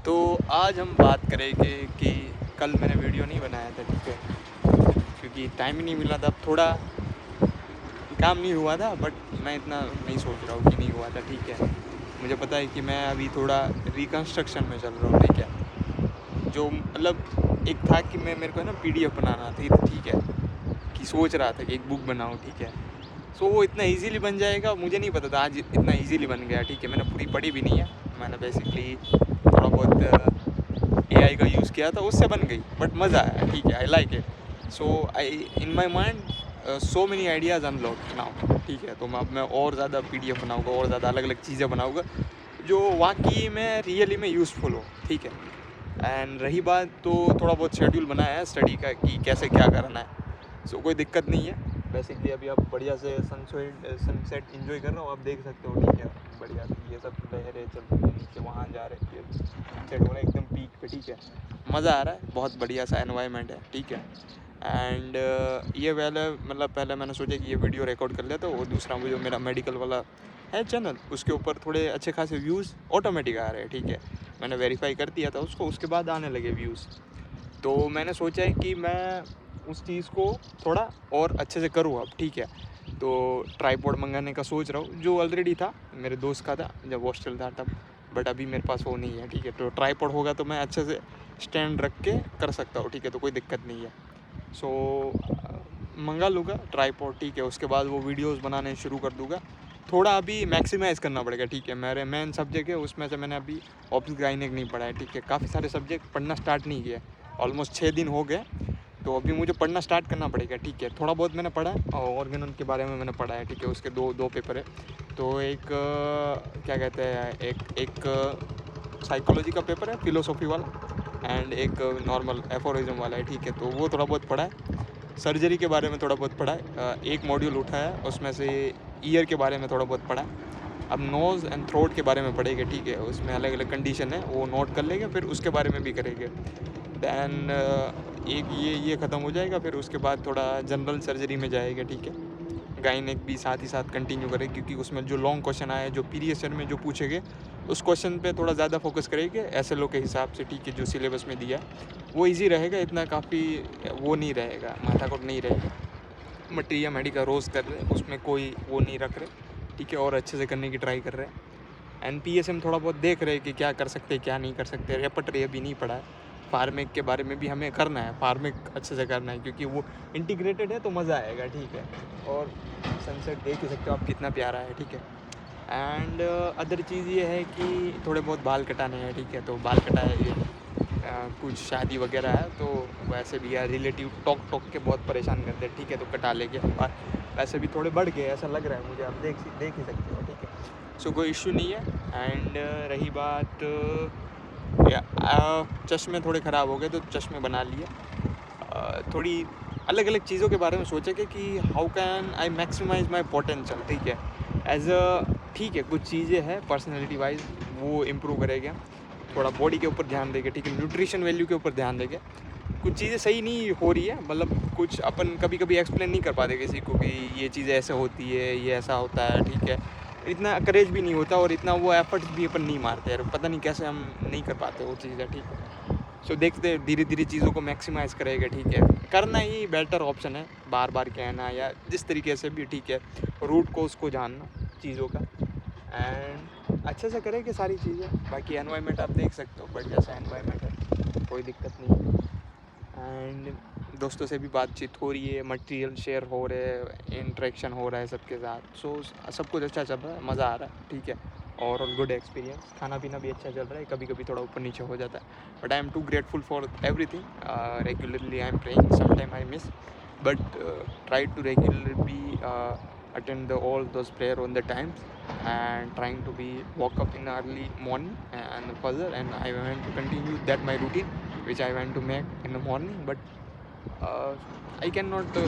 तो आज हम बात करेंगे कि कल मैंने वीडियो नहीं बनाया था, ठीक है, क्योंकि टाइम ही नहीं मिला था। थोड़ा काम नहीं हुआ था, बट मैं इतना नहीं सोच रहा हूँ कि नहीं हुआ था, ठीक है। मुझे पता है कि मैं अभी थोड़ा रिकन्स्ट्रक्शन में चल रहा हूँ, ठीक है। जो मतलब एक था कि मेरे को है ना PDF बनाना थी, ठीक है, कि सोच रहा था कि एक बुक बनाऊँ, ठीक है। सो वो इतना इजीली बन जाएगा मुझे नहीं पता था, आज इतना इजीली बन गया, ठीक है। मैंने पूरी पढ़ी भी नहीं है, मैंने बेसिकली थोड़ा बहुत AI का यूज़ किया था, उससे बन गई, बट मज़ा आया, ठीक है। I like it. So I in my mind so many ideas unlock now, ठीक है। तो मैं और ज़्यादा PDF बनाऊँगा और ज़्यादा अलग अलग चीज़ें बनाऊँगा जो वाकई में रियली में यूज़फुल हो, ठीक है। एंड रही बात, तो थोड़ा बहुत शेड्यूल बनाया है स्टडी का कि कैसे क्या करना है। सो कोई दिक्कत नहीं है। बेसिकली अभी आप बढ़िया से सनसेट इन्जॉय कर रहा हो, आप देख सकते हो, ठीक है। बढ़िया से ये सब लहरें चल रही है, नीचे वहाँ जा रही है, सनसेट हो रहा है एकदम पीक पे, ठीक है। मज़ा आ रहा है, बहुत बढ़िया सा एनवायरनमेंट है, ठीक है। एंड ये पहले मैंने सोचा कि ये वीडियो रिकॉर्ड कर लेता हूँ, और दूसरा वो जो मेरा मेडिकल वाला है चैनल, उसके ऊपर थोड़े अच्छे खासे व्यूज़ ऑटोमेटिक आ रहे हैं, ठीक है। मैंने वेरीफाई कर दिया था उसको, उसके बाद आने लगे व्यूज़। तो मैंने सोचा है कि मैं उस चीज़ को थोड़ा और अच्छे से करूँ अब, ठीक है। तो ट्राईपॉड मंगाने का सोच रहा हूँ, जो ऑलरेडी था, मेरे दोस्त का था जब हॉस्टल था तब, बट अभी मेरे पास वो नहीं है, ठीक है। तो ट्राईपॉड होगा तो मैं अच्छे से स्टैंड रख के कर सकता हूँ, ठीक है, तो कोई दिक्कत नहीं है। सो मंगा लूँगा ट्राईपॉड, ठीक है। उसके बाद वो वीडियोस बनाने शुरू कर दूँगा। थोड़ा अभी मैक्सिमाइज़ करना पड़ेगा, ठीक है। मेरे मेन सब्जेक्ट है, उसमें से मैंने अभी ऑब्स गायनेक नहीं पढ़ा है, ठीक है। काफ़ी सारे सब्जेक्ट पढ़ना स्टार्ट नहीं किया, ऑलमोस्ट 6 दिन हो गए। तो अभी मुझे पढ़ना स्टार्ट करना पड़ेगा, ठीक है। थोड़ा बहुत मैंने पढ़ा है, ऑर्गेनन के बारे में मैंने पढ़ा है, ठीक है। उसके दो पेपर है। तो एक क्या कहते हैं, एक साइकोलॉजी का पेपर है, फिलोसॉफी वाला, एंड एक नॉर्मल एफोरिज्म वाला है, ठीक है। तो वो थोड़ा बहुत पढ़ा है। सर्जरी के बारे में थोड़ा बहुत पढ़ा है, एक मॉड्यूल उठा है, उसमें से ईयर के बारे में थोड़ा बहुत पढ़ा है। अब नोज़ एंड थ्रोट के बारे में पढ़ेंगे, ठीक है। उसमें अलग अलग कंडीशन है, वो नोट कर लेंगे, फिर उसके बारे में भी करेंगे। दैन एक ये ख़त्म हो जाएगा, फिर उसके बाद थोड़ा जनरल सर्जरी में जाएगा, ठीक है। गायनेक भी साथ ही साथ कंटिन्यू करें, क्योंकि उसमें जो लॉन्ग क्वेश्चन आए, जो प्रीवियस ईयर में जो पूछे गए, उस क्वेश्चन पे थोड़ा ज़्यादा फोकस करेंगे SLO के हिसाब से, ठीक है, जो सिलेबस में दिया है। वो इजी रहेगा, इतना काफ़ी वो नहीं रहेगा, माथाकुट नहीं रहेगा। मटेरिया मेडिका रोज़ कर रहे हैं, उसमें कोई वो नहीं रख रहे, ठीक है, और अच्छे से करने की ट्राई कर रहे हैं। NPSM थोड़ा बहुत देख रहे हैं कि क्या कर सकते हैं क्या नहीं कर सकते। रेपटरी अभी नहीं पढ़ा है। फार्मिक के बारे में भी हमें करना है, फार्मिक अच्छे से करना है, क्योंकि वो इंटीग्रेटेड है तो मज़ा आएगा, ठीक है। और सनसेट देख ही सकते हो आप कितना प्यारा है, ठीक है। एंड अदर चीज़ ये है कि थोड़े बहुत बाल कटाने हैं, ठीक है। तो बाल कटाए ये कुछ शादी वगैरह है, तो वैसे भी यार रिलेटिव टॉक टॉक के बहुत परेशान करते हैं, ठीक है। तो कटा लेंगे, और वैसे भी थोड़े बढ़ गए ऐसा लग रहा है मुझे, आप देख ही सकते हो, ठीक है। सो कोई इशू नहीं है। एंड रही बात, चश्मे थोड़े ख़राब हो गए, तो चश्मे बना लिए। थोड़ी अलग अलग चीज़ों के बारे में सोचा कि how can I maximise my potential, ठीक है। एज अ ठीक है, कुछ चीज़ें हैं पर्सनैलिटी वाइज वो इम्प्रूव करेंगे। थोड़ा बॉडी के ऊपर ध्यान देंगे, ठीक है। न्यूट्रिशन वैल्यू के ऊपर ध्यान देंगे। कुछ चीज़ें सही नहीं हो रही है, मतलब कुछ अपन कभी कभी एक्सप्लेन नहीं कर पाते किसी को कि ये चीज़ें ऐसे होती है, ये ऐसा होता है, ठीक है। इतना करेज भी नहीं होता, और इतना वो एफर्ट्स भी अपन नहीं मारते यार, पता नहीं कैसे हम नहीं कर पाते वो चीज़ें, ठीक है। सो देखते हैं, धीरे धीरे चीज़ों को मैक्सिमाइज़ करेगा, ठीक है। करना ही बेटर ऑप्शन है, बार बार कहना या जिस तरीके से भी, ठीक है। रूट को उसको जानना चीज़ों का, एंड अच्छे से करेंगे सारी चीज़ें। बाकी एनवायरनमेंट आप देख सकते हो, बढ़िया सा एनवायरनमेंट है, कोई दिक्कत नहीं है। एंड दोस्तों से भी बातचीत हो रही है, मटेरियल शेयर हो रहे हैं, इंटरेक्शन हो रहा है सबके साथ। सो सब कुछ अच्छा चल रहा है, मज़ा आ रहा है, ठीक है। और गुड एक्सपीरियंस, खाना पीना भी अच्छा चल रहा है, कभी कभी थोड़ा ऊपर नीचे हो जाता है, but I am too grateful for everything. Regularly I am praying, sometime I miss, but try to regularly be attend all those prayer on the times, and trying to be woke up in early morning and further, and I want to continue that my routine which I want to make in the morning. But uh, I cannot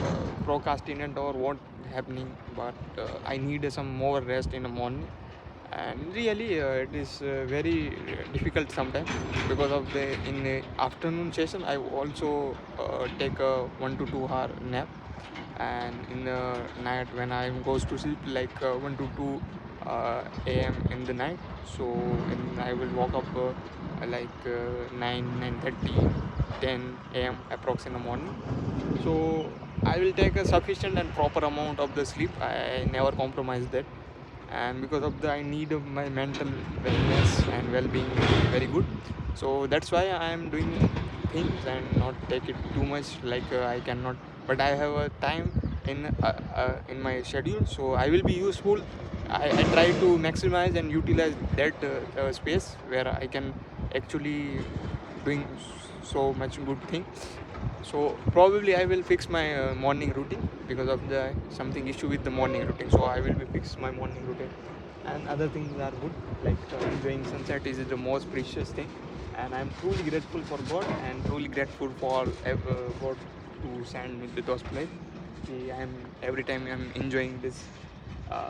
procrastinate or what happening, but I need some more rest in the morning. And really it is very difficult sometimes, because of the in the afternoon session I also take a 1 to 2 hour nap, and in the night when I goes to sleep like 1 to 2 a.m. in the night. So and I will wake up like 9:30 10 a.m approx in the morning. So I will take a sufficient and proper amount of the sleep. I never compromise that, and because of the I need of my mental wellness and well-being very good. So that's why I am doing things and not take it too much like I cannot, but I have a time in my schedule, so I will be useful. I try to maximize and utilize that space where I can actually doing so much good thing. So probably I will fix my morning routine because of the something issue with the morning routine. So I will be fix my morning routine, and other things are good like enjoying sunset is the most precious thing, and I'm truly grateful for God and truly grateful for God to send me to those places. I'm every time I'm enjoying this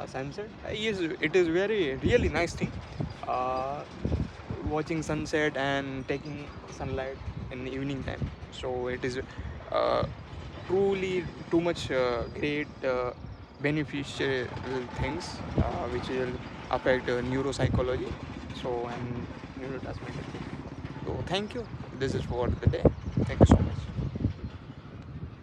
sunset. Yes, it is very really nice thing. Uh, Watching sunset and taking sunlight in the evening time. So it is truly too much great beneficial things which will affect neuropsychology. So and neurotransmitter. So thank you. This is for the day. Thank you so much.